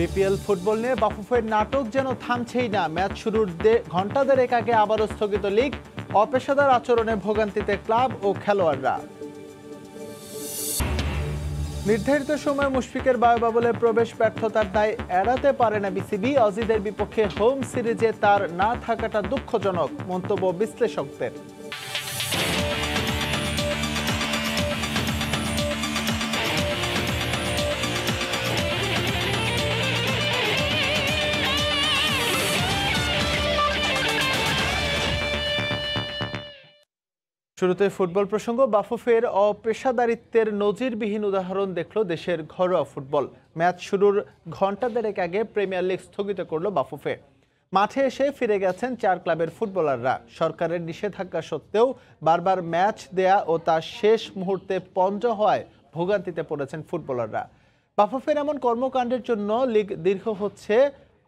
BPL football নিয়ে বাফুফের নাটক যেন থামছেই না। ম্যাচ শুরুর ঘন্টা দেড়েক আগে আবারও স্থগিত লিগ, অপেশাদার আচরণে ভোগান্তিতে ক্লাব ও খেলোয়াড়রা। নির্ধারিত সময় মুশফিকের বায়ুবাবলে প্রবেশ ব্যর্থতার দায় এড়াতে পারে না বিসিবি। অজিদের বিপক্ষে হোম সিরিজে তার না থাকাটা দুঃখজনক, মন্তব্য বিশ্লেষকদের। শুরুতে ফুটবল প্রসঙ্গ। বাফুফের অপেশাদারিত্বের নজিরবিহীন উদাহরণ দেখল দেশের ঘরোয়া ফুটবল। ম্যাচ শুরুর ঘন্টা দেড়েক আগে প্রিমিয়ার লিগ স্থগিত করল বাফুফে। মাঠে এসে ফিরে গেছেন 4 ক্লাবের ফুটবলাররা। সরকারের নিষেধাজ্ঞা সত্ত্বেও বারবার ম্যাচ দেয়া ও তার শেষ মুহূর্তে পঞ্জ হওয়ায় ভোগান্তিতে পড়েছেন ফুটবলাররা। বাফুফের এমন কর্মকাণ্ডের জন্য লিগ দীর্ঘ হচ্ছে,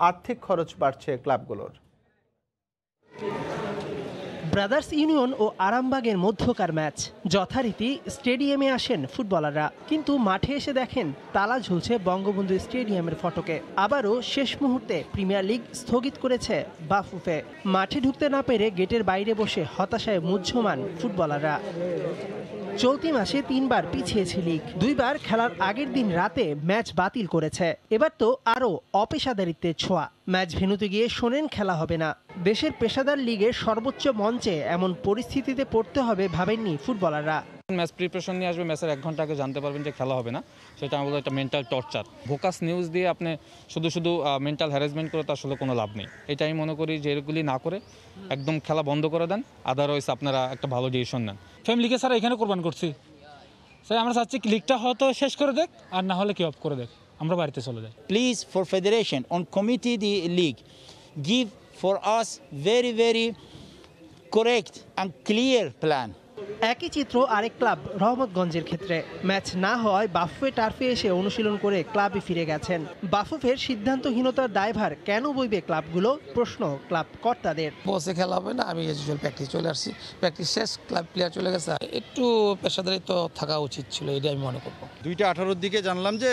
আর্থিক খরচ বাড়ছে ক্লাবগুলোর। ব্রাদার্স ইউনিয়ন ও আরামবাগের মধ্যকার ম্যাচ। যথারীতি স্টেডিয়ামে আসেন ফুটবলাররা, কিন্তু মাঠে এসে দেখেন তালা ঝুলছে বঙ্গবন্ধু স্টেডিয়ামের ফটকে। আবারও শেষ মুহূর্তে প্রিমিয়ার লিগ স্থগিত করেছে বাফুফে। মাঠে ঢুকতে না পেরে গেটের বাইরে বসে হতাশায় মুহ্যমান ফুটবলাররা। চলতি মাসে 3 বার পিছিয়েছে লিগ, 2 বার খেলার আগের দিন রাতে ম্যাচ বাতিল করেছে। এবার তো আরও অপেশাদারিত্বের ছোঁয়া। ম্যাচ ভেন্যুতে গিয়ে শোনেন খেলা হবে না। দেশের পেশাদার লিগের সর্বোচ্চ মঞ্চে এমন পরিস্থিতিতে পড়তে হবে ভাবেননি ফুটবলাররা। ম্যাচ প্রিপারেশন নিয়ে আসবে, ম্যাচের 1 ঘন্টা আগে জানতে পারবেন যে খেলা হবে না। সেটা আমাদের একটা মেন্টাল টর্চার। ভোকাস নিউজ দিয়ে আপনি শুধু মেন্টাল হ্যারাসমেন্ট করে তো আসলে কোনো লাভ নেই। এটা আমি মনে করি যে এগুলি না করে একদম খেলা বন্ধ করে দেন, আদারওয়াইজ আপনারা একটা ভালো ডিসিশন নেন। ফ্যামিলিকে স্যার এখানে কোরবান করছি, স্যার আমরা চাচ্ছি লিগটা হয়তো শেষ করে দেখ, আর না হলে কি অফ করে দেখ, আমরা বাড়িতে চলে যাই। Please, for federation on committee the league, give for us very correct and clear plan. একই চিত্র আরেক ক্লাব রহমতগঞ্জের ক্ষেত্রে। ম্যাচ না হওয়ায় বাফুফে টার্ফে এসে অনুশীলন করে ক্লাবে ফিরে গেছেন। বাফুফের সিদ্ধান্তহীনতার দায়ভার কেন বইবে ক্লাবগুলো, প্রশ্ন ক্লাব কর্তাদের। বসে খেলা হবে না, আমি ইউজুয়াল প্র্যাকটিস চলে আসছি, প্র্যাকটিস শেষ, ক্লাব প্লেয়ার চলে গেছে। একটু পেশাদারিত্ব থাকা উচিত ছিল, এটা আমি মনে করবো। 2:18 দিকে জানলাম যে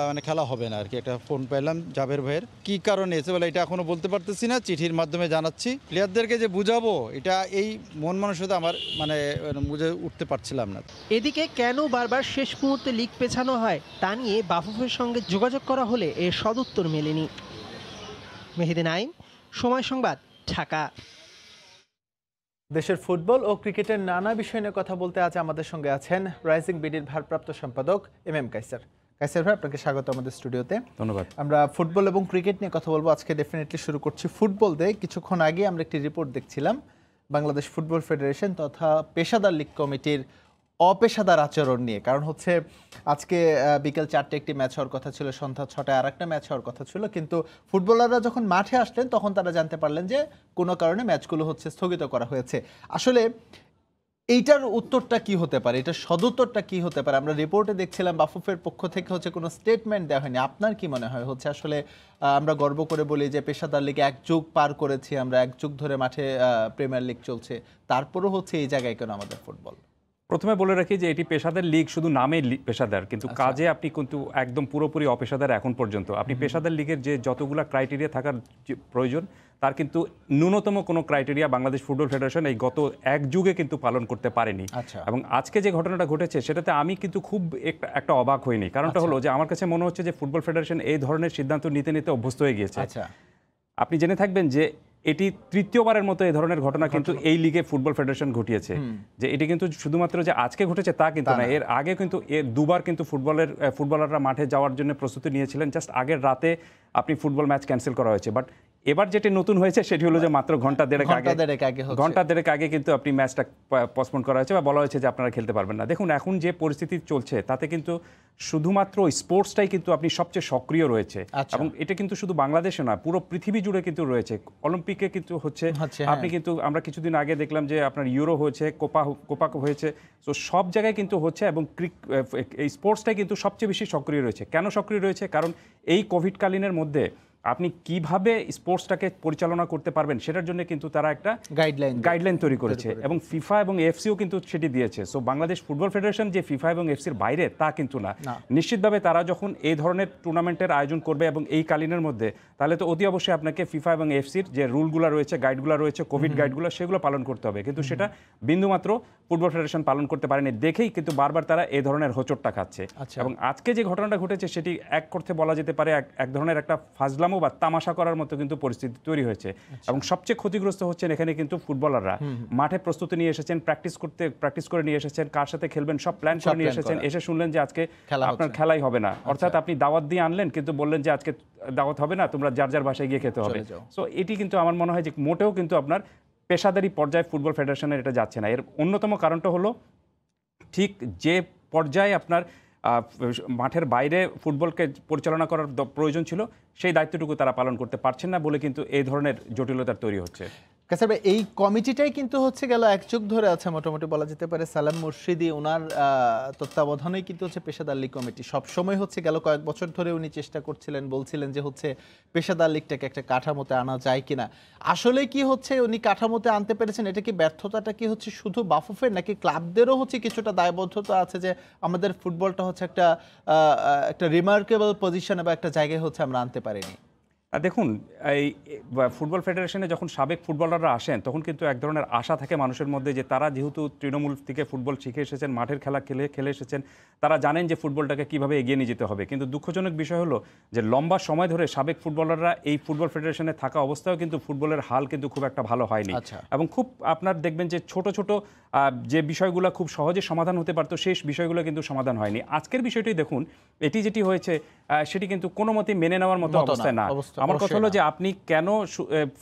মানে খেলা হবে না আর কি। একটা ফোন পেলাম জাবের ভাইয়ের, কি কারণে এসে বলে এটা এখনো বলতে পারতেছি না, চিঠির মাধ্যমে জানাচ্ছি। প্লেয়ারদেরকে যে বুঝাবো, এটা এই মন মানসিকতা আমার মানে বুঝে উঠতে পারছিলাম না। এদিকে কেন বারবার শেষ মুহূর্তে লিগ পেছানো হয় তা নিয়ে বাফুফের সঙ্গে যোগাযোগ করা হলে এর সদুত্তর মেলেনি। মেহেদি নাইম, সময় সংবাদ, ঢাকা। দেশের ফুটবল ও ক্রিকেটের নানা বিষয় নিয়ে কথা বলতে আজ আমাদের সঙ্গে আছেন রাইজিং বিডির ভারপ্রাপ্ত সম্পাদক এম কাইসার। কাইসার ভাই, আপনাকে স্বাগত আমাদের স্টুডিওতে। ধন্যবাদ। আমরা ফুটবল এবং ক্রিকেট নিয়ে কথা বলবো আজকে। ডেফিনেটলি শুরু করছি ফুটবল দিয়ে। কিছুক্ষণ আগে আমরা একটি রিপোর্ট দেখছিলাম, বাংলাদেশ ফুটবল ফেডারেশন তথা পেশাদার লীগ কমিটির অপেশাদার আচরণ নিয়ে। কারণ হচ্ছে আজকে বিকেল 4টে একটি ম্যাচ হওয়ার কথা ছিল, সন্ধ্যা 6টায় আরেকটা ম্যাচ হওয়ার কথা ছিল, কিন্তু ফুটবলাররা যখন মাঠে আসলেন তখন তারা জানতে পারলেন যে কোনো কারণে ম্যাচগুলো হচ্ছে স্থগিত করা হয়েছে। আসলে এইটার উত্তরটা কি হতে পারে, এটার সদুত্তরটা কি হতে পারে? আমরা রিপোর্টে দেখছিলাম বাফুফের পক্ষ থেকে হচ্ছে কোনো স্টেটমেন্ট দেওয়া হয়নি। আপনার কি মনে হয় হচ্ছে আসলে আমরা গর্ব করে বলি যে পেশাদার লিগে 1 যুগ পার করেছি আমরা, 1 যুগ ধরে মাঠে প্রিমিয়ার লিগ চলছে, তারপরও হচ্ছে এই জায়গায় কেন আমাদের ফুটবল? প্রথমে বলে রাখি যে এটি পেশাদার লিগ, শুধু নামে পেশাদার, কিন্তু কাজে আপনি কিন্তু একদম পুরোপুরি অপেশাদার এখন পর্যন্ত। আপনি পেশাদার লিগের যে যতগুলো ক্রাইটেরিয়া থাকার প্রয়োজন, তার কিন্তু ন্যূনতম কোনো ক্রাইটেরিয়া বাংলাদেশ ফুটবল ফেডারেশন এই গত 1 যুগে কিন্তু পালন করতে পারেনি। এবং আজকে যে ঘটনাটা ঘটেছে সেটাতে আমি কিন্তু খুব একটা অবাক হইনি। কারণটা হলো যে আমার কাছে মনে হচ্ছে যে ফুটবল ফেডারেশন এই ধরনের সিদ্ধান্ত নিতে অভ্যস্ত হয়ে গিয়েছে। আপনি জেনে থাকবেন যে এটি 3য়বারের মতো এই ধরনের ঘটনা কিন্তু এই লিগে ফুটবল ফেডারেশন ঘটিয়েছে। যে এটি কিন্তু শুধুমাত্র যে আজকে ঘটেছে তা কিন্তু না, এর আগে কিন্তু এর 2বার কিন্তু ফুটবলাররা মাঠে যাওয়ার জন্য প্রস্তুতি নিয়েছিলেন। জাস্ট আগের রাতে আপনি ফুটবল ম্যাচ ক্যান্সেল করা হয়েছে। বাট এবার যেটি নতুন হয়েছে সেটি হলো যে মাত্র ঘন্টা দেড়েক আগে কিন্তু আপনি ম্যাচটা পোস্টপোন করা হয়েছে বা বলা হয়েছে যে আপনারা খেলতে পারবেন না। দেখুন, এখন যে পরিস্থিতি চলছে তাতে কিন্তু শুধুমাত্র স্পোর্টসটাই কিন্তু আপনি সবচেয়ে সক্রিয় রয়েছে। এবং এটা কিন্তু শুধু বাংলাদেশে না, পুরো পৃথিবী জুড়ে কিন্তু রয়েছে। অলিম্পিকে কিন্তু হচ্ছে, আপনি কিন্তু আমরা কিছুদিন আগে দেখলাম যে আপনার ইউরো হয়েছে, কোপা হয়েছে, তো সব জায়গায় কিন্তু হচ্ছে। এবং এই স্পোর্টসটাই কিন্তু সবচেয়ে বেশি সক্রিয় রয়েছে। কেন সক্রিয় রয়েছে? কারণ এই কোভিডকালীনের মধ্যে আপনি কিভাবে স্পোর্টসটাকে পরিচালনা করতে পারবেন সেটার জন্য কিন্তু তারা একটা গাইডলাইন তৈরি করেছে এবং ফিফা এবং এফসিও কিন্তু সেটি দিয়েছে। সো বাংলাদেশ ফুটবল ফেডারেশন যে ফিফা এবং এফসির বাইরে তা কিন্তু না। নিশ্চিতভাবে তারা যখন এই ধরনের টুর্নামেন্টের আয়োজন করবে এবং এই কালীনের মধ্যে, তাহলে তো অতি অবশ্যই আপনাকে ফিফা এবং এফসির যে রুলগুলো রয়েছে, গাইডগুলো রয়েছে, কোভিড গাইডগুলো, সেগুলো পালন করতে হবে। কিন্তু সেটা বিন্দুমাত্র ফুটবল ফেডারেশন পালন করতে পারেনি দেখেই কিন্তু বারবার তারা এই ধরনের হোঁচটটা খাচ্ছে। এবং আজকে যে ঘটনাটা ঘটেছে সেটি এক অর্থে বলা যেতে পারে এক ধরনের একটা ফাজলামো বা তামাশা করার মতো কিন্তু পরিস্থিতি তৈরি হয়েছে। এবং সবচেয়ে ক্ষতিগ্রস্ত হচ্ছেন এখানে কিন্তু ফুটবলাররা। মাঠে প্রস্তুতি নিয়ে এসেছেন, প্র্যাকটিস করে নিয়ে এসেছেন, কার সাথে খেলবেন সব প্ল্যান করে নিয়ে এসেছেন, এসে শুনলেন যে আজকে আপনার খেলাই হবে না। অর্থাৎ আপনি দাওয়াত দিয়ে আনলেন কিন্তু বললেন যে আজকে দাওয়াত হবে না, তোমরা যার যার বাসায় গিয়ে খেতে হবে। সো এটি কিন্তু আমার মনে হয় যে মোটেও কিন্তু আপনার পেশাদারি পর্যায়ে ফুটবল ফেডারেশনের এটা যাচ্ছে না। এর অন্যতম কারণটা হলো ঠিক যে পর্যায়ে আপনার মাঠের বাইরে ফুটবলকে পরিচালনা করার প্রয়োজন ছিল সেই দায়িত্বটুকু তারা পালন করতে পারছেন না বলে কিন্তু এই ধরনের জটিলতার তৈরি হচ্ছে। কাসার ভাই, এই কমিটিটাই কিন্তু হচ্ছে গেল এক যুগ ধরে আছে মোটামুটি বলা যেতে পারে। সালাম মুর্শিদি ওনার তত্ত্বাবধানেই কিন্তু হচ্ছে পেশাদার লীগ কমিটি সবসময় হচ্ছে গেল কয়েক বছর ধরে উনি চেষ্টা করছিলেন, বলছিলেন যে হচ্ছে পেশাদার লীগটাকে একটা কাঠামোতে আনা যায় কিনা। আসলে কি হচ্ছে উনি কাঠামোতে আনতে পেরেছেন? এটা কি ব্যর্থতাটা কি হচ্ছে শুধু বাফুফের, নাকি ক্লাবদেরও হচ্ছে কিছুটা দায়বদ্ধতা আছে যে আমাদের ফুটবলটা হচ্ছে একটা রিমার্কেবল পজিশনে বা একটা জায়গায় হচ্ছে আমরা আনতে পারিনি? দেখুন, এই ফুটবল ফেডারেশনে যখন সাবেক ফুটবলাররা আসেন তখন কিন্তু এক ধরনের আশা থাকে মানুষের মধ্যে যে তারা যেহেতু তৃণমূল থেকে ফুটবল শিখে এসেছেন, মাঠের খেলা খেলে এসেছেন, তারা জানেন যে ফুটবলটাকে কিভাবে এগিয়ে নিয়ে যেতে হবে। কিন্তু দুঃখজনক বিষয় হলো যে লম্বা সময় ধরে সাবেক ফুটবলাররা এই ফুটবল ফেডারেশনে থাকা অবস্থায় কিন্তু ফুটবলের হাল কিন্তু খুব একটা ভালো হয়নি। এবং খুব আপনার দেখবেন যে ছোট ছোট যে বিষয়গুলো খুব সহজে সমাধান হতে পারতো সেই বিষয়গুলো কিন্তু সমাধান হয়নি। আজকের বিষয়টি দেখুন, এটি যেটি হয়েছে সেটি কিন্তু কোনো মতেই মেনে নেওয়ার মতো অবস্থায় না। আমার কথা হলো যে আপনি কেন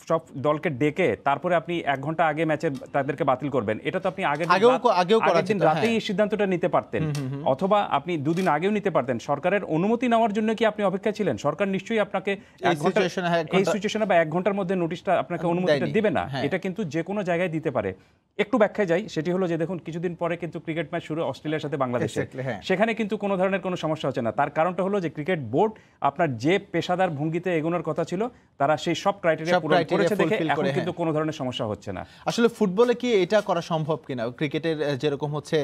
সব দলকে ডেকে তারপরে আপনি 1 ঘন্টা আগে ম্যাচে তাদেরকে বাতিল করবেন? এটা তো আপনি আগের দিন রাতেই এই সিদ্ধান্তটা নিতে পারতেন, অথবা আপনি 2 দিন আগেও নিতে পারতেন। সরকারের অনুমতি নেওয়ার জন্য কি আপনি অপেক্ষা ছিলেন? সরকার নিশ্চয়ই আপনাকে এই সিচুয়েশনে বা 1 ঘন্টার মধ্যে নোটিশটা আপনাকে অনুমতিটা দিবে না। এটা কিন্তু যে কোনো জায়গায় দিতে পারে। একটু ব্যাখ্যায় যাই, সেটি হলো যে দেখুন কিছুদিন পরে কিন্তু ক্রিকেট ম্যাচ শুরু অস্ট্রেলিয়ার সাথে বাংলাদেশে, সেখানে কিন্তু কোনো ধরনের কোনো সমস্যা হচ্ছে না। তার কারণটা হলো যে ক্রিকেট বোর্ড আপনার যে পেশাদার ভঙ্গিতে এগোনোর কথা ছিল তারা সেই সব ক্রাইটেরিয়া পূরণ করেছে দেখে এখন কিন্তু কোনো ধরনের সমস্যা হচ্ছে না। আসলে ফুটবলে কি এটা করা সম্ভব কিনা? ক্রিকেটের যেরকম হচ্ছে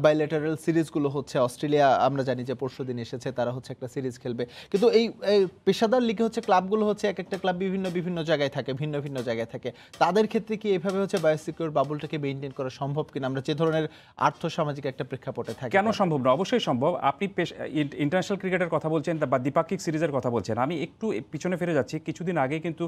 বাইলেটারাল সিরিজগুলো হচ্ছে, অস্ট্রেলিয়া আমরা জানি যে পরশুদিন এসেছে, তারা হচ্ছে একটা সিরিজ খেলবে, কিন্তু এই পেশাদার লিগে হচ্ছে ক্লাবগুলো হচ্ছে এক একটা ক্লাব বিভিন্ন জায়গায় থাকে, ভিন্ন জায়গায় থাকে। তাদের ক্ষেত্রে কি এইভাবে হচ্ছে বায়োসিকিউর বাবুলটাকে মেইনটেইন করা সম্ভব কিনা? আমরা যে ধরনের আর্থসামাজিক একটা প্রেক্ষাপটে থাকি। কেন সম্ভব না? অবশ্যই সম্ভব। আপনি ইন্টারন্যাশনাল ক্রিকেটের কথা বলছেন বা দ্বিপাক্ষিক সিরিজের কথা বলছেন। আমি একটু পিছনে ফিরে যাচ্ছি। কিছুদিন আগে কিন্তু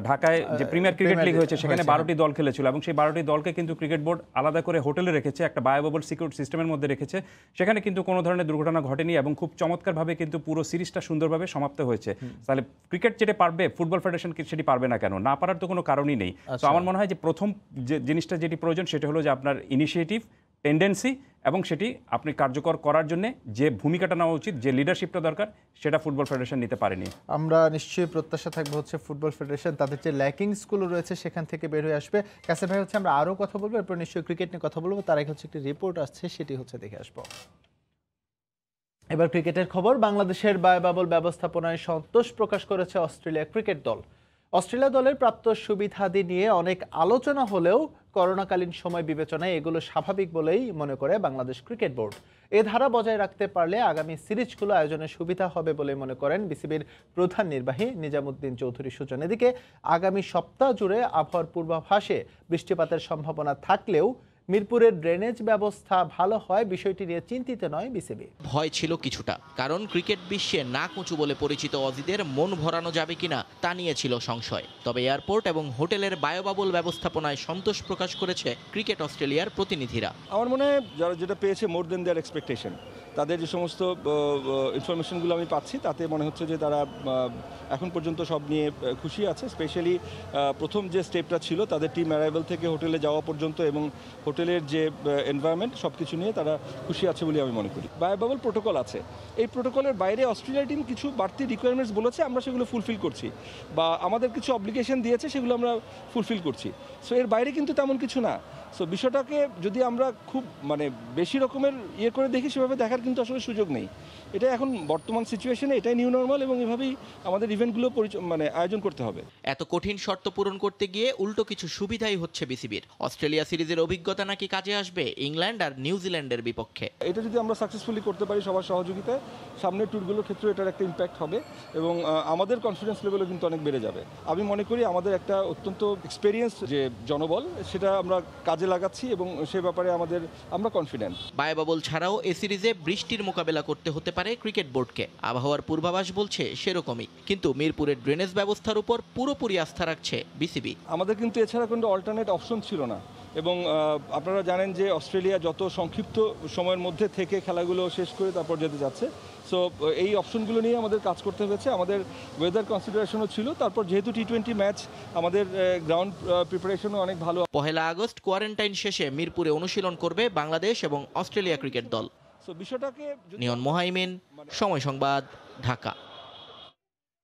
ঢাকায় যে প্রিমিয়ার ক্রিকেট লিগ হয়েছে সেখানে 12টি দল খেলেছিল এবং সেই 12টি দলকে কিন্তু ক্রিকেট বোর্ড আলাদা করে হোটেলে রেখেছে, একটা বায়োবাবল সিকিউর সিস্টেমের মধ্যে রেখেছে। সেখানে কিন্তু কোনো ধরনের দুর্ঘটনা ঘটেনি এবং খুব চমৎকারভাবে কিন্তু পুরো সিরিজটা সুন্দরভাবে সমাপ্ত হয়েছে। তাহলে ক্রিকেট যেটা পারবে ফুটবল ফেডারেশন সেটি পারবে না কেন? না পারার তো কোনো কারণই নেই। তো আমার মনে হয় যে প্রথম যে জিনিসটা যেটি প্রয়োজন সেটা হলো যে আপনার ইনিশিয়েটিভ, টেন্ডেন্সি, এবং সেটি আপনি কার্যকর করার জন্য যে ভূমিকাটা নেওয়া উচিত, যে লিডারশিপটা দরকার, সেটা ফুটবল ফেডারেশন নিতে পারেনি। আমরা নিশ্চয়ই প্রত্যাশা থাকবে হচ্ছে ফুটবল ফেডারেশন তাদের যে ল্যাকিংসগুলো রয়েছে সেখান থেকে বের হয়ে আসবে। কাছে ভাই হচ্ছে আমরা আরও কথা বলবো, এরপর নিশ্চয়ই ক্রিকেট নিয়ে কথা বলবো। তার আগে হচ্ছে একটি রিপোর্ট আসছে, সেটি হচ্ছে দেখে আসবো। এবার ক্রিকেটের খবর। বাংলাদেশের বায়োবাবল ব্যবস্থাপনায় সন্তোষ প্রকাশ করেছে অস্ট্রেলিয়া ক্রিকেট দল। অস্ট্রেলিয়া দলের প্রাপ্ত সুবিধাদি নিয়ে অনেক আলোচনা হলেও করোনাকালীন সময় বিবেচনায় এগুলো স্বাভাবিক বলেই মনে করে বাংলাদেশ ক্রিকেট বোর্ড। এ ধারা বজায় রাখতে পারলে আগামী সিরিজগুলো আয়োজনের সুবিধা হবে বলে মনে করেন বিসিবির প্রধান নির্বাহী নিজামুদ্দিন চৌধুরী সুজন। এদিকে আগামী সপ্তাহ জুড়ে আবহাওয়ার পূর্বাভাসে বৃষ্টিপাতের সম্ভাবনা থাকলেও মিরপুরের ড্রেনেজ ব্যবস্থা ভালো হয় বিষয়টি নিয়ে চিন্তিত নয় বিসিবি। ভয় ছিল কিছুটা, কারণ ক্রিকেট বিশ্বে নাক উঁচু বলে পরিচিত অজিদের মন ভরানো যাবে কিনা তা নিয়ে ছিল সংশয়। তবে এয়ারপোর্ট এবং হোটেলের বায়োবাবল ব্যবস্থাপনায় সন্তোষ প্রকাশ করেছে ক্রিকেট অস্ট্রেলিয়ার প্রতিনিধিরা। আমার মনে হয় যারা যেটা পেয়েছে মোর দেন দেয়ার এক্সপেকটেশন, তাদের যে সমস্ত ইনফরমেশনগুলো আমি পাচ্ছি তাতে মনে হচ্ছে যে তারা এখন পর্যন্ত সব নিয়ে খুশি আছে। স্পেশালি প্রথম যে স্টেপটা ছিল তাদের টিম অ্যারাইভাল থেকে হোটেলে যাওয়া পর্যন্ত এবং হোটেলের যে এনভায়রনমেন্ট সব কিছু নিয়ে তারা খুশি আছে বলে আমি মনে করি। বায়োবাবল প্রোটোকল আছে, এই প্রোটোকলের বাইরে অস্ট্রেলিয়া টিম কিছু বাড়তি রিকোয়ারমেন্টস বলেছে, আমরা সেগুলো ফুলফিল করছি, বা আমাদের কিছু অব্লিগেশন দিয়েছে সেগুলো আমরা ফুলফিল করছি। সো এর বাইরে কিন্তু তেমন কিছু না। সো বিষয়টাকে যদি আমরা খুব মানে বেশি রকমের করে দেখি, সেভাবে দেখার কিন্তু আসলে সুযোগ নেই। এটা এখন বর্তমান সিচুয়েশনে এটাই নিউ নর্মাল, এবং এভাবেই আমাদের ইভেন্টগুলো মানে আয়োজন করতে হবে। এত কঠিন শর্ত পূরণ করতে গিয়ে উল্টো কিছু সুবিধাই হচ্ছে বিসিবির। অস্ট্রেলিয়া সিরিজের অভিজ্ঞতা নাকি কাজে আসবে ইংল্যান্ড আর নিউজিল্যান্ডের বিপক্ষে। এটা যদি আমরা সাকসেসফুলি করতে পারি সবার সহযোগিতায়, সামনের ট্যুরগুলোর ক্ষেত্রে এটার একটা ইম্প্যাক্ট হবে এবং আমাদের কনফিডেন্স লেভেলও কিন্তু অনেক বেড়ে যাবে। আমি মনে করি আমাদের একটা অত্যন্ত এক্সপেরিয়েন্স যে জনবল, সেটা আমরা কাজে লাগাচ্ছি এবং সে ব্যাপারে আমরা কনফিডেন্ট। বায়োবাবল ছাড়াও এ সিরিজে বৃষ্টির মোকাবেলা করতে হতে পারে ক্রিকেট বোর্ডকে। আবহাওয়ার পূর্বাভাস বলছে সেরকমই, কিন্তু মিরপুরের ড্রেনেজ ব্যবস্থার উপর পুরোপুরি আস্থা রাখছে বিসিবি। আমাদের কিন্তু এছাড়া কোনো অল্টারনেট অপশন ছিল না, এবং আপনারা জানেন যে অস্ট্রেলিয়া যত সংক্ষিপ্ত সময়ের মধ্যে থেকে খেলাগুলো শেষ করে তারপর যেতে যাচ্ছে। সো এই অপশনগুলো নিয়ে আমাদের কাজ করতে হয়েছে। আমাদের ওয়েদার কনসিডারেশনও ছিল। তারপর যেহেতু টি-20 ম্যাচ, আমাদের গ্রাউন্ড প্রিপারেশনও অনেক ভালো। 1 আগস্ট কোয়ারেন্টাইন শেষে মিরপুরে অনুশীলন করবে বাংলাদেশ এবং অস্ট্রেলিয়া ক্রিকেট দল। নিয়ন মোহাইমিন, সময় সংবাদ, ঢাকা।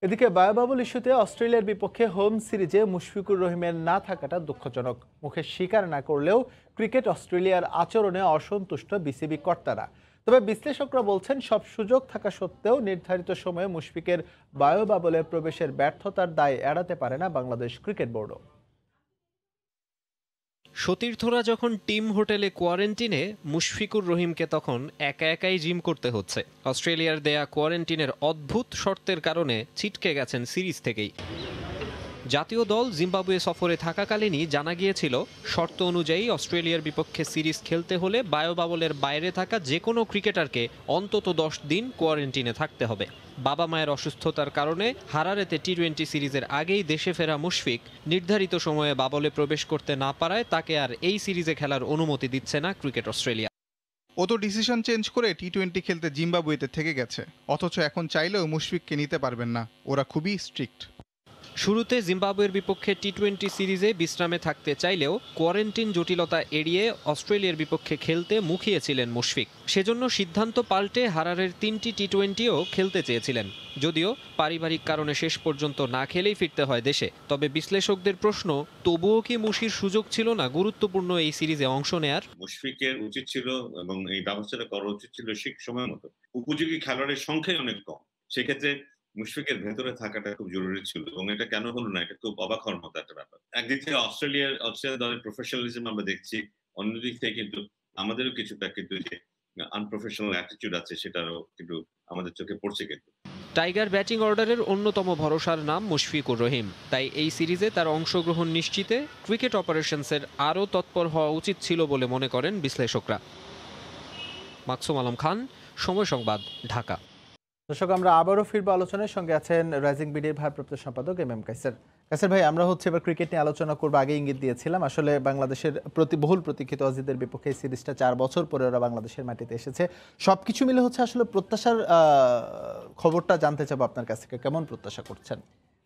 এদিকে বায়োবাবল ইস্যুতে অস্ট্রেলিয়ার বিপক্ষে হোম সিরিজে মুশফিকুর রহিমের না থাকাটা দুঃখজনক। মুখে স্বীকার না করলেও ক্রিকেট অস্ট্রেলিয়ার আচরণে অসন্তুষ্ট বিসিবি কর্তারা। তবে বিশ্লেষকরা বলছেন, সব সুযোগ থাকা সত্ত্বেও নির্ধারিত সময়ে মুশফিকের বায়োবাবলে প্রবেশের ব্যর্থতার দায় এড়াতে পারে না বাংলাদেশ ক্রিকেট বোর্ডও। সতীর্থরা যখন টিম হোটেলে কোয়ারেন্টিনে, মুশফিকুর রহিমকে তখন একা একাই জিম করতে হচ্ছে। অস্ট্রেলিয়ার দেয়া কোয়ারেন্টিনের অদ্ভুত শর্তের কারণে ছিটকে গেছেন সিরিজ থেকেই। জাতীয় দল জিম্বাবুয়ে সফরে থাকাকালীনই জানা গিয়েছিল, শর্ত অনুযায়ী অস্ট্রেলিয়ার বিপক্ষে সিরিজ খেলতে হলে বায়োবাবলের বাইরে থাকা যে কোনো ক্রিকেটারকে অন্তত 10 দিন কোয়ারেন্টিনে থাকতে হবে। বাবা মায়ের অসুস্থতার কারণে হারারেতে টি-20 সিরিজের আগেই দেশে ফেরা মুশফিক নির্ধারিত সময়ে বাবলে প্রবেশ করতে না পারায় তাকে আর এই সিরিজে খেলার অনুমতি দিচ্ছে না ক্রিকেট অস্ট্রেলিয়া। ও তো ডিসিশন চেঞ্জ করে টি-20 খেলতে জিম্বাবুয়েতে থেকে গেছে, অথচ এখন চাইলেও মুশফিককে নিতে পারবেন না। ওরা খুবই স্ট্রিক্ট। শুরুতে জিম্বাবুয়ের বিপক্ষে টি-20 সিরিজে বিশ্রামে থাকতে চাইলেও কোয়ারেন্টিন জটিলতা এড়িয়ে অস্ট্রেলিয়ার বিপক্ষে খেলতে মুখিয়েছিলেন মুশফিক। সেজন্য সিদ্ধান্ত পাল্টে হারারের 3টি টি-20ও খেলতে চেয়েছিলেন, যদিও পারিবারিক কারণে শেষ পর্যন্ত না খেলেই ফিরতে হয় দেশে। তবে বিশ্লেষকদের প্রশ্ন, তবুও কি মুশির সুযোগ ছিল না গুরুত্বপূর্ণ এই সিরিজে অংশ নেয়ার? মুশফিকের উচিত ছিল এবং এই ব্যবস্থাটা করা উচিত ছিল ঠিক সময় মতো। উপযোগী খেলোয়াড়ের সংখ্যাই অনেক কম, সেক্ষেত্রে মুশফিকের ভেতরে থাকাটা খুব জরুরি ছিল, এবং এটা কেন হলো না, এটা খুব অবাক হওয়ার মতো একটা ব্যাপার। একদিক থেকে অস্ট্রেলিয়া দলের প্রফেশনালিজম আমরা দেখছি, অন্যদিক থেকে কিন্তু আমাদেরও কিছুটা কিন্তু যে আনপ্রফেশনাল অ্যাটিটিউড আছে, সেটারও কিন্তু আমাদের চোখে পড়ছে। কিন্তু টাইগার ব্যাটিং অর্ডারের অন্যতম ভরসার নাম মুশফিকুর রহিম, তাই এই সিরিজে তার অংশগ্রহণ নিশ্চিতে ক্রিকেট অপারেশনসের আরও তৎপর হওয়া উচিত ছিল বলে মনে করেন বিশ্লেষকরা। মাকসুম আলম খান, সময় সংবাদ, ঢাকা। দর্শক, আমরা আবারও ফিরবো আলোচনার। সঙ্গে আছেন রাইজিং বিডির ভারপ্রাপ্ত সম্পাদক এম কাইসার। কাইসার ভাই, আমরা এবার ক্রিকেট নিয়ে আলোচনা করবো। আগে ইঙ্গিত দিয়েছিলাম, আসলে বাংলাদেশের বহুল প্রতীক্ষিত অজিতের বিপক্ষে সিরিজটা 4 বছর পরে ওরা বাংলাদেশের মাটিতে এসেছে। সবকিছু মিলে আসলে প্রত্যাশার খবরটা জানতে চাবো আপনার কাছ থেকে, কেমন প্রত্যাশা করছেন?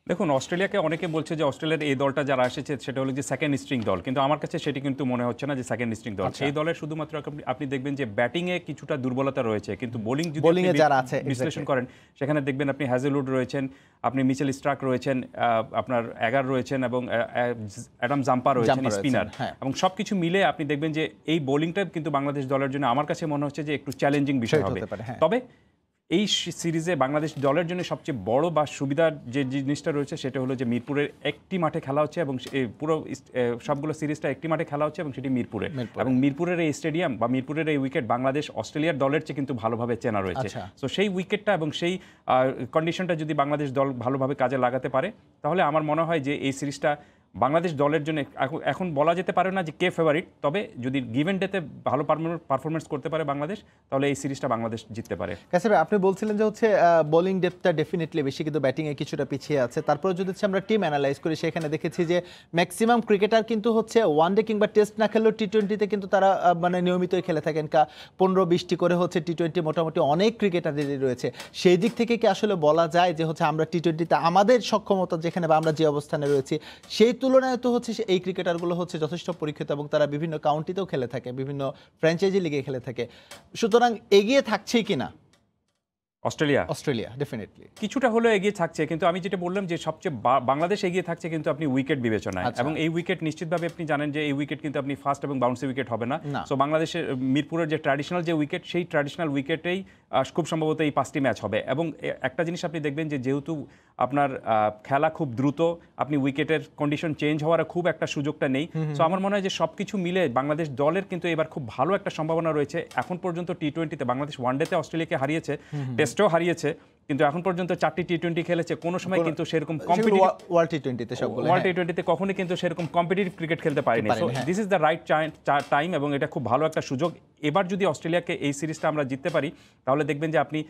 দেখুন, অস্ট্রেলিয়াকে অনেকে বলছে যে অস্ট্রেলিয়ার এই দলটা যারা এসেছে সেটা হলো যে সেকেন্ড স্ট্রিং দল, কিন্তু আমার কাছে সেটি কিন্তু মনে হচ্ছে না যে সেকেন্ড স্ট্রিং দল। সেই দলের শুধুমাত্র আপনি দেখবেন যে ব্যাটিংয়ে কিছুটা দুর্বলতা রয়েছে, কিন্তু বোলিং যদি যারা আছে বিশ্লেষণ করেন সেখানে দেখবেন আপনি হ্যাজেলউড রয়েছেন, আপনি মিচেল স্টার্ক রয়েছেন, আপনার এগার রয়েছেন, এবং অ্যাডাম জাম্পার রয়েছেন স্পিনার, এবং সবকিছু মিলে আপনি দেখবেন যে এই বোলিংটা কিন্তু বাংলাদেশ দলের জন্য আমার কাছে মনে হচ্ছে যে একটু চ্যালেঞ্জিং বিষয় হবে। তবে এই সিরিজে বাংলাদেশ দলের জন্য সবচেয়ে বড় বা সুবিধার যে জিনিসটা রয়েছে সেটা হলো যে মিরপুরের একটি মাঠে খেলা হচ্ছে, এবং পুরো সবগুলো সিরিজটা একটি মাঠে খেলা হচ্ছে, এবং সেটি মিরপুরে। এবং মিরপুরের এই স্টেডিয়াম বা মিরপুরের এই উইকেট বাংলাদেশ অস্ট্রেলিয়ার দলের চেয়ে কিন্তু ভালোভাবে চেনা রয়েছে। তো সেই উইকেটটা এবং সেই কন্ডিশনটা যদি বাংলাদেশ দল ভালোভাবে কাজে লাগাতে পারে, তাহলে আমার মনে হয় যে এই সিরিজটা বাংলাদেশ দলের জন্য এখন বলা যেতে পারে না যে কে ফেভারিট, তবে যদি গিভেন ডেতে ভালো পারফরমেন্স করতে পারে বাংলাদেশ, তাহলে এই সিরিজটা বাংলাদেশ জিততে পারে। কাসের, আপনি বলছিলেন যে বোলিং ডেপথটা ডেফিনেটলি বেশি, কিন্তু ব্যাটিংয়ে কিছুটা পিছিয়ে আছে। তারপরে যদি আমরা টিম অ্যানালাইজ করি, সেখানে দেখেছি যে ম্যাক্সিমাম ক্রিকেটার কিন্তু ওয়ানডে কিংবা টেস্ট না খেললেও টি-20তে কিন্তু তারা মানে নিয়মিতই খেলে থাকেন। 15-20টি করে টি-20 মোটামুটি অনেক ক্রিকেটারদেরই রয়েছে। সেই দিক থেকে কি আসলে বলা যায় যে আমরা টি-20তে আমাদের সক্ষমতা যেখানে বা আমরা যে অবস্থানে রয়েছি, সেই তুলনায় তো এই ক্রিকেটারগুলো যথেষ্ট পরীক্ষিত, এবং তারা বিভিন্ন কাউন্টিতেও খেলে থাকে, বিভিন্ন ফ্র্যাঞ্চাইজি লিগে খেলে থাকে। সুতরাং এগিয়ে থাকছেই কিনা? অস্ট্রেলিয়া ডেফিনেটলি কিছুটা হলেও এগিয়ে থাকছে, কিন্তু আমি যেটা বললাম যে সবচেয়ে বাংলাদেশ এগিয়ে থাকছে কিন্তু আপনি উইকেট বিবেচনায়, এবং এই উইকেট নিশ্চিতভাবে আপনি জানেন যে এই উইকেট কিন্তু আপনি ফাস্ট এবং বাউন্সি উইকেট হবে না। সো বাংলাদেশের মিরপুরের যে ট্র্যাডিশনাল যে উইকেট, সেই ট্র্যাডিশনাল উইকেটেই খুব সম্ভবত এই 5টি ম্যাচ হবে। এবং একটা জিনিস আপনি দেখবেন যে যেহেতু আপনার খেলা খুব দ্রুত, আপনি উইকেটের কন্ডিশন চেঞ্জ হওয়ার খুব একটা সুযোগটা নেই। সো আমার মনে হয় যে সবকিছু মিলে বাংলাদেশ দলের কিন্তু এবার খুব ভালো একটা সম্ভাবনা রয়েছে। এখন পর্যন্ত টি-20তে বাংলাদেশ ওয়ানডেতে অস্ট্রেলিয়াকে হারিয়েছে, টেস্টেও হারিয়েছে, কিন্তু এখন পর্যন্ত 4টি টি-20 খেলেছে, কোনো সময় কিন্তু সেরকম ওয়ার্ল্ড টি-20তে সবগুলো ওয়ার্ল্ড টি-20তে কখনোই কিন্তু সেরকম কম্পিটিটিভ ক্রিকেট খেলতে পারেনি। So this is the right time, এবং এটা খুব ভালো একটা সুযোগ। এবার যদি অস্ট্রেলিয়াকে এই সিরিজটা আমরা জিততে পারি, তাহলে দেখবেন যে আপনি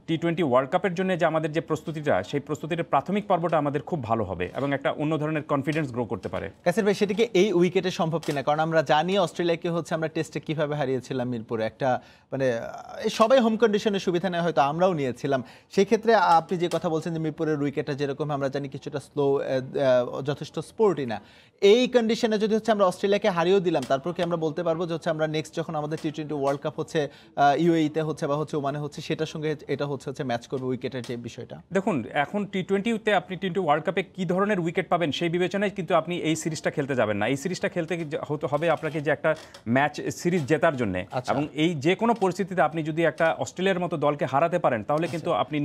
টি-20 ওয়ার্ল্ড কাপের জন্য যে আমাদের যে প্রস্তুতিটা, সেই প্রস্তুতির প্রাথমিক পর্বটা আমাদের খুব ভালো হবে এবং একটা অন্য ধরনের কনফিডেন্স গ্রো করতে পারে। কাসির ভাই, সেটাকে এই উইকেটে সম্ভব কিনা? কারণ আমরা জানি অস্ট্রেলিয়াকে হচ্ছে আমরা টেস্টে কিভাবে হারিয়েছিলাম মিরপুরে, একটা মানে সবাই হোম কন্ডিশনের সুবিধা নেয়, হয়তো আমরাও নিয়েছিলাম। সেই ক্ষেত্রে আপনি যে কথা বলছেন যে মিরপুরের উইকেটটা যেরকম আমরা জানি কিছুটা স্লো, যথেষ্ট স্পোর্টি না, এই কন্ডিশনে যদি হচ্ছে আমরা অস্ট্রেলিয়াকে হারিয়েও দিলাম, তারপর কি আমরা বলতে পারবো যে হচ্ছে আমরা নেক্সট যখন আমাদের টি-20 ওয়ার্ল্ড কাপ হচ্ছে ইউএইতে হচ্ছে বা হচ্ছে ওমানে হচ্ছে, সেটার সঙ্গে এটা হচ্ছে ম্যাচ করবে উইকেটের যে বিষয়টা? দেখুন, এখন টি-20তে আপনি টি-20 ওয়ার্ল্ড কাপে কি ধরনের উইকেট পাবেন সেই বিবেচনায় কিন্তু আপনি এই সিরিজটা খেলতে যাবেন না। এই সিরিজটা খেলতে হতে হবে আপনাকে যে একটা ম্যাচ সিরিজ জেতার জন্য, এবং এই যে কোনো পরিস্থিতিতে আপনি যদি একটা অস্ট্রেলিয়ার মতো দলকে হারাতে পারেন, তাহলে কিন্তু আপনি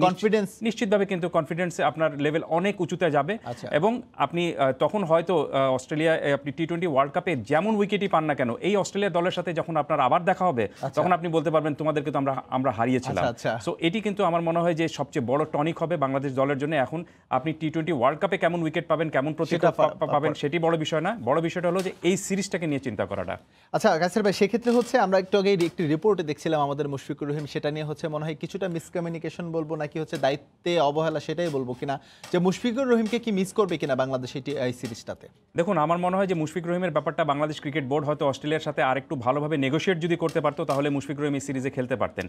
নিশ্চিতভাবে কিন্তু কনফিডেন্স আপনার লেভেল অনেক উঁচুতে যাবে, এবং আপনি তখন হয়তো অস্ট্রেলিয়া আপনি টি-20 ওয়ার্ল্ড কাপে যেমন উইকেটই পান না কেন, এই অস্ট্রেলিয়া দলের সাথে যখন আপনার আবার দেখা হবে, তখন আপনি বলতে পারবেন তোমাদেরকে তো আমরা হারিয়েছিলাম। সো এটি কিন্তু আমার মনে হয় যে সবচেয়ে বড় টনিক হবে বাংলাদেশ দলের জন্য। এখন আপনি টি-20 ওয়ার্ল্ড কাপে কেমন উইকেট পাবেন, কেমন প্রতিক্রিয়া পাবেন, সেটি বড় বিষয় না। বড় বিষয়টা হলো যে এই সিরিজটাকে নিয়ে চিন্তা করাটা। আচ্ছা কাসির ভাই, সেক্ষেত্রে হচ্ছে আমরা একটু আগে একটি রিপোর্টে দেখছিলাম আমাদের মুশফিকুর রহিম, সেটা নিয়ে হচ্ছে মনে হয় কিছুটা মিসকমিউনিকেশন বলবো নাকি হচ্ছে দায়িত্বে অবহেলা, সেটাই বলবো কিনা, যে মুশফিকুর রহিমকে কি মিস করবে কিনা বাংলাদেশ এই সিরিজটাতে? দেখুন, আমার মনে হয় যে মুশফিকুর রহিমের ব্যাপারটা বাংলাদেশ ক্রিকেট বোর্ড হয়তো অস্ট্রেলিয়ার সাথে আরেকটু ভালোভাবে নেগোশিয়েট যদি করতে পারতো, তাহলে মুশফিকুর রহিম এই সিরিজে খেলতে পারতেন।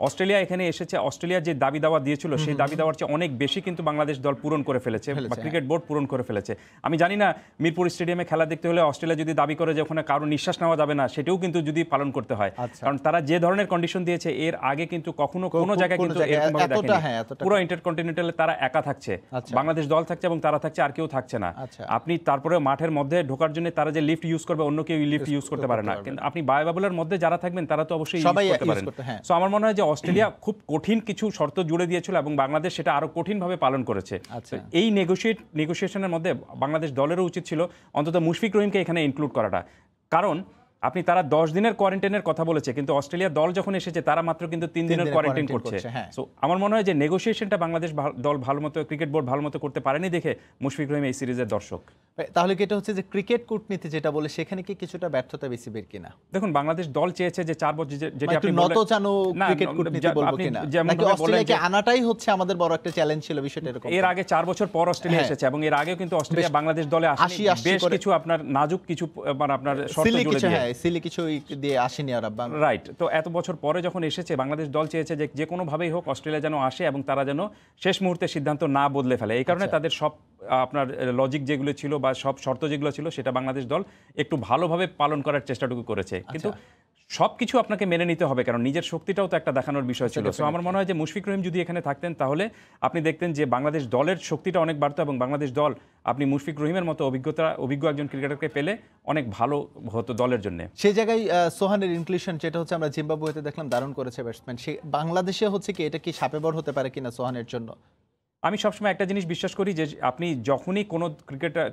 অস্ট্রেলিয়া এখানে এসেছে, অস্ট্রেলিয়া যে দাবি দাওয়া দিয়েছিল সেই দাবি দাওয়ার চেয়ে অনেক বেশি কিন্তু বাংলাদেশ দল পূরণ করে ফেলেছে, বা ক্রিকেট বোর্ড পূরণ করে ফেলেছে। আমি জানি না মিরপুর স্টেডিয়ামে খেলা দেখতে হলে অস্ট্রেলিয়া যদি দাবি করে যে ওখানে কারো নিঃশ্বাস নেওয়া যাবে না, সেটাও কিন্তু যদি পালন করতে হয়, কারণ তারা যে ধরনের কন্ডিশন দিয়েছে এর আগে কিন্তু কখনো কোনো জায়গায় কিন্তু এরকমভাবে দেখেনি। পুরো ইন্টারকন্টিনেন্টালে তারা একা থাকছে, বাংলাদেশ দল থাকছে এবং তারা থাকছে, আর কেউ থাকছে না। আপনি তারপরে মাঠের মধ্যে ঢোকার জন্য তারা যে লিফট ইউজ করবে, অন্য কেউ লিফট ইউজ করতে পারে না, কিন্তু আপনি বায়োবাবলের মধ্যে যারা থাকবেন তারা তো অবশ্যই ইউজ করতে পারেন। সো আমার মনে হয় যে অস্ট্রেলিয়া খুব কঠিন কিছু শর্ত জুড়ে দিয়েছিল এবং বাংলাদেশ সেটা আরো কঠিনভাবে পালন করেছে। এই নেগোসিয়েশনের মধ্যে বাংলাদেশ দলেরও উচিত ছিল অন্তত মুশফিক রহিমকে এখানে ইনক্লুড করাটা, কারণ আপনি তারা 10 দিনের কোয়ারেন্টাইনের কথা বলেছে, কিন্তু অস্ট্রেলিয়া দল যখন এসেছে তারা মাত্র কিন্তু 3 দিনের কোয়ারেন্টাইন করছে। সো আমার মনে হয় যে নেগোসিয়েশনটা বাংলাদেশ দল ভালো মতো, ক্রিকেট বোর্ড ভালো মতো করতে পারেনি দেখে মুশফিক রহিম এই সিরিজের দর্শক। তাহলে কি এটা হচ্ছে যে ক্রিকেট কূটনীতি যেটা বলে, সেখানে কি কিছুটা ব্যর্থতা বেশি বের কিনা? দেখুন, বাংলাদেশ দল চেয়েছে যে 4 বছর, যেটা আপনি নতজানু ক্রিকেট কূটনীতি বলবো কিনা, নাকি অস্ট্রেলিয়াকে আনাটাই হচ্ছে আমাদের বড় একটা চ্যালেঞ্জ ছিল বিষয়টা এরকম? এর আগে 4 বছর পর অস্ট্রেলিয়া এসেছে, এবং এর আগেও কিন্তু অস্ট্রেলিয়া বাংলাদেশ দলে আসেনি, বেশ কিছু আপনার নাজুক কিছু মানে আপনার শর্ত জুড়ে দিয়ে, সিলি কিছু দিয়ে আসেনি আর রাইট। তো এত বছর পরে যখন এসেছে, বাংলাদেশ দল চেয়েছে যে কোনো ভাবেই হোক অস্ট্রেলিয়া যেন আসে এবং তারা যেন শেষ মুহূর্তে সিদ্ধান্ত না বদলে ফেলে। এই কারণে তাদের সব আপনার লজিক যেগুলো ছিল বা সব শর্ত যেগুলো ছিল সেটা বাংলাদেশ দল একটু ভালোভাবে পালন করার চেষ্টাটুকু করেছে, কিন্তু সবকিছু আপনাকে মেনে নিতে হবে, কারণ নিজের শক্তিটাও তো একটা দেখানোর বিষয় ছিল। সো আমার মনে হয় যে মুশফিক রহিম যদি এখানে থাকতেন, তাহলে আপনি দেখতেন যে বাংলাদেশ দলের শক্তিটা অনেক বাড়তো, এবং বাংলাদেশ দল আপনি মুশফিক রহিমের মতো অভিজ্ঞ একজন ক্রিকেটারকে পেলে অনেক ভালো হতো দলের জন্য। সেই জায়গায় সোহানের ইনক্লুশন যেটা হচ্ছে আমরা জিম্বাবুয়েতে দেখলাম দারুণ করেছে ব্যাটসম্যান, সে বাংলাদেশে হচ্ছে কি এটা কি সাপে বর হতে পারে কিনা সোহানের জন্য? আমি সবসময় একটা জিনিস বিশ্বাস করি যে আপনি যখনই কোনো ক্রিকেটার,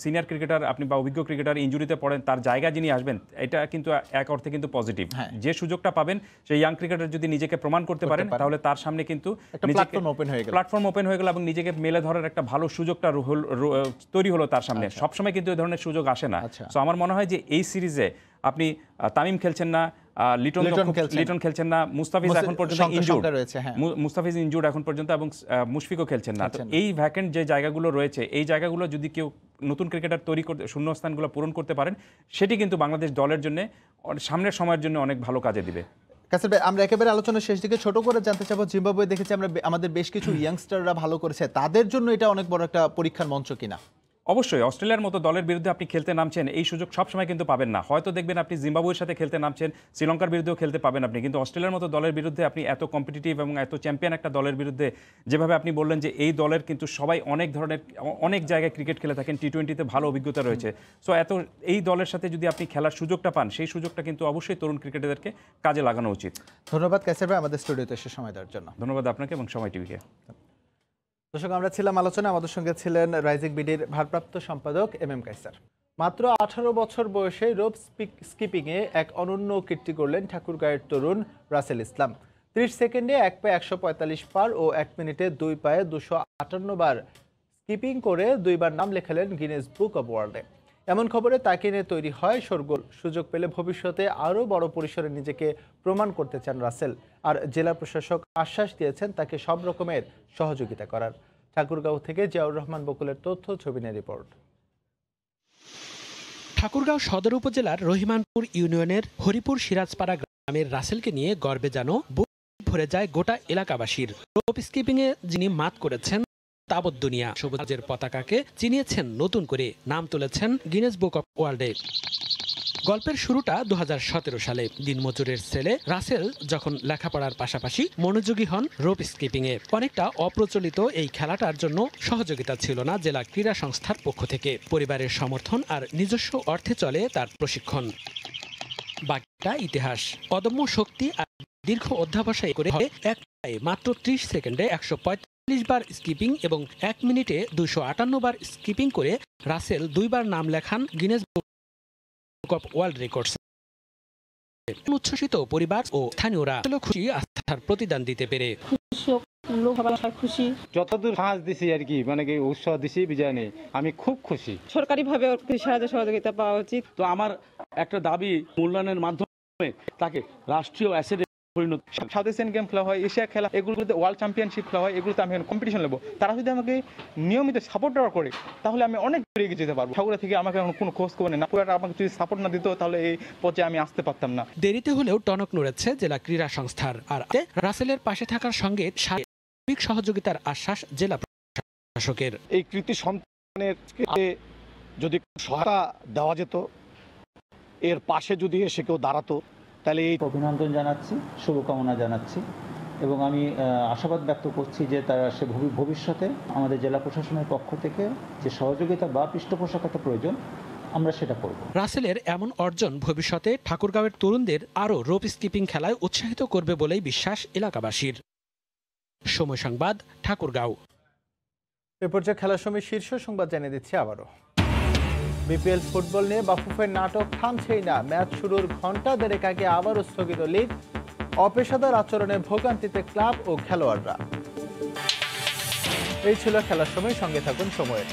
সিনিয়র ক্রিকেটার আপনি বা অভিজ্ঞ ক্রিকেটার ইনজুরিতে পড়েন, তার জায়গা যিনি আসবেন, এটা কিন্তু এক অর্থে কিন্তু পজিটিভ। যে সুযোগটা পাবেন সেই ইয়াং ক্রিকেটার যদি নিজেকে প্রমাণ করতে পারেন, তাহলে তার সামনে কিন্তু প্ল্যাটফর্ম ওপেন হয়ে গেল এবং নিজেকে মেলে ধরার একটা ভালো সুযোগটা তৈরি হলো তার সামনে। সবসময় কিন্তু এই ধরনের সুযোগ আসে না। সো আমার মনে হয় যে এই সিরিজে আপনি তামিম খেলছেন না, লিটন খেলছেন না, মুস্তাফিজ এখন পর্যন্ত ইনজুর্ড রয়েছে, মুস্তাফিজ ইনজুর্ড এখন পর্যন্ত, এবং মুশফিকও খেলছেন না। এই ভ্যাকেন্ট যে জায়গাগুলো রয়েছে, এই জায়গাগুলো যদি কেউ নতুন ক্রিকেটার তৈরি করতে, শূন্যস্থানগুলো পূরণ করতে পারেন, সেটি কিন্তু বাংলাদেশ দলের জন্য সামনের সময়ের জন্য অনেক ভালো কাজে দিবে। কাসির ভাই, আমরা একেবারে আলোচনার শেষ দিকে ছোট করে জানতে চাবো, জিম্বাবুয়ে দেখেছি আমরা আমাদের বেশ কিছু ইয়াংস্টাররা ভালো করেছে, তাদের জন্য এটা অনেক বড় একটা পরীক্ষার মঞ্চ কিনা? অবশ্যই অস্ট্রেলিয়ার মতো দলের বিরুদ্ধে আপনি খেলতে নামছেন, এই সুযোগ সবসময় কিন্তু পাবেন না। হয়তো দেখবেন আপনি জিম্বাবুয়ের সাথে খেলতে নামছেন, শ্রীলঙ্কার বিরুদ্ধেও খেলতে পাবেন আপনি, কিন্তু অস্ট্রেলিয়ার মতো দলের বিরুদ্ধে আপনি এত কম্পিটিটিভ এবং এত চ্যাম্পিয়ন একটা দলের বিরুদ্ধে, যেভাবে আপনি বললেন যে এই দলের কিন্তু সবাই অনেক জায়গায় ক্রিকেট খেলে থাকেন, টি-20-তে ভালো অভিজ্ঞতা রয়েছে। সো এই দলের সাথে যদি আপনি খেলার সুযোগটা পান, সেই সুযোগটা কিন্তু অবশ্যই তরুণ ক্রিকেটারদেরকে কাজে লাগানো উচিত। ধন্যবাদ কাইসার ভাই আমাদের স্টুডিওতে এসে সময় দেওয়ার জন্য। ধন্যবাদ আপনাকে এবং সময় টিভিকে। দর্শক, আমরা ছিলাম আলোচনা, আমাদের সঙ্গে ছিলেন রাইজিং বিডির ভারপ্রাপ্ত সম্পাদক এম কাইসার। মাত্র 18 বছর বয়সে রোপ স্কিপিংয়ে এক অনন্য কীর্তি করলেন ঠাকুরগাঁয়ের তরুণ রাসেল ইসলাম। 30 সেকেন্ডে 1 পায়ে 145 পার ও 1 মিনিটে 2 পায়ে 258 বার স্কিপিং করে 2 বার নাম লেখালেন গিনেস বুক অব ওয়ার্ল্ডে। এমন খবরে তাকে নিয়ে তৈরি হয় শোরগোল। সুযোগ পেলে ভবিষ্যতে আরও বড় পরিসরে নিজেকে প্রমাণ করতে চান রাসেল, আর জেলা প্রশাসক আশ্বাস দিয়েছেন তাকে সব রকমের সহযোগিতা করার। ঠাকুরগাঁও থেকে জিয়াউর রহমান বকুলের তথ্য, ছবি নিয়ে রিপোর্ট। ঠাকুরগাঁও সদর উপজেলার রহিমানপুর ইউনিয়নের হরিপুর সিরাজপাড়া গ্রামের রাসেলকে নিয়ে গর্বে যেন বুক ভরে যায় গোটা এলাকাবাসীর। রোপ স্কিপিংয়ে যিনি মাত করেছেন তাবৎ দুনিয়া, সবুজের পতাকাকে চিনিয়েছেন নতুন করে, নাম তুলেছেন গিনেস বুক অব ওয়ার্ল্ডে। গল্পের শুরুটা 2017 সালে। দিনমজুরের ছেলে রাসেল যখন লেখাপড়ার পাশাপাশি মনোযোগী হন রোপ স্কিপিংয়ে। অনেকটা অপ্রচলিত এই খেলাটার জন্য সহযোগিতা ছিল না জেলা ক্রীড়া সংস্থার পক্ষ থেকে। পরিবারের সমর্থন আর নিজস্ব অর্থে চলে তার প্রশিক্ষণ। বাকিটা ইতিহাস। অদম্য শক্তি আর দীর্ঘ অধ্যাবসায় করে এক পায়ে মাত্র 30 সেকেন্ডে 145 বার স্কিপিং এবং 1 মিনিটে 258 বার স্কিপিং করে রাসেল 2 বার নাম লেখান Guinness book of world records. উচ্ছ্বসিত পরিবার ও স্থানীয়রা খুশি, আস্থার প্রতিদান দিতে পেরে খুশি। যতদূর সাহস দিছি আর কি, মানে কি উৎসাহ দিছি বিজয় নেই, আমি খুব খুশি। সরকারিভাবে সাহায্য সহযোগিতা পাওয়া উচিত। তো আমার একটা দাবি, মূল্যায়নের মাধ্যমে তাকে রাষ্ট্রীয় অ্যাসেটে পরিণত। সাউথ এশিয়ান গেম খেলা হয়, এশিয়া খেলা, এগুলোতে ওয়ার্ল্ড চ্যাম্পিয়নশিপ খেলা হয়, এগুলোতে আমি কম্পিটিশন নেবো। তারা যদি আমাকে নিয়মিত সাপোর্ট করে তাহলে আমি অনেক এগিয়ে যেতে পারবো। ঠাকুরা থেকে আমাকে কোনো খোঁজ খবর নেই না, পুরোটা আমাকে যদি সাপোর্ট না দিত তাহলে এই পর্যায়ে আমি আসতে পারতাম না। দেরিতে হলেও টনক নড়েছে জেলা ক্রীড়া সংস্থার, আর রাসেলের পাশে থাকার সঙ্গে সার্বিক সহযোগিতার আশ্বাস জেলা প্রশাসকের। এই কৃতি সন্তানের যদি সহায়তা দেওয়া যেত, এর পাশে যদি এসে কেউ দাঁড়াতো, তাহলে এই অভিনন্দন জানাচ্ছি, শুভকামনা জানাচ্ছি এবং আমি আশাবাদ ব্যক্ত করছি যে তারা সে ভবিষ্যতে আমাদের জেলা প্রশাসনের পক্ষ থেকে যে সহযোগিতা বা পৃষ্ঠপোষকতা প্রয়োজন আমরা সেটা করব। রাসেলের এমন অর্জন ভবিষ্যতে ঠাকুরগাঁওয়ের তরুণদের আরও রোপ স্কিপিং খেলায় উৎসাহিত করবে বলেই বিশ্বাস এলাকাবাসীর। সময় সংবাদ, ঠাকুরগাঁও। এ পর্যায়ে খেলার সময় শীর্ষ সংবাদ জানিয়ে দিচ্ছি আবারও। বিপিএল ফুটবল নিয়ে বাফুফের নাটক থামছেই না। ম্যাচ শুরুর ঘন্টা দেড়েক আগে আবারও স্থগিত লিগ। অপেশাদার আচরণে ভোগান্তিতে ক্লাব ও খেলোয়াড়রা। এই ছিল খেলার সময়, সঙ্গে থাকুন সময়ের।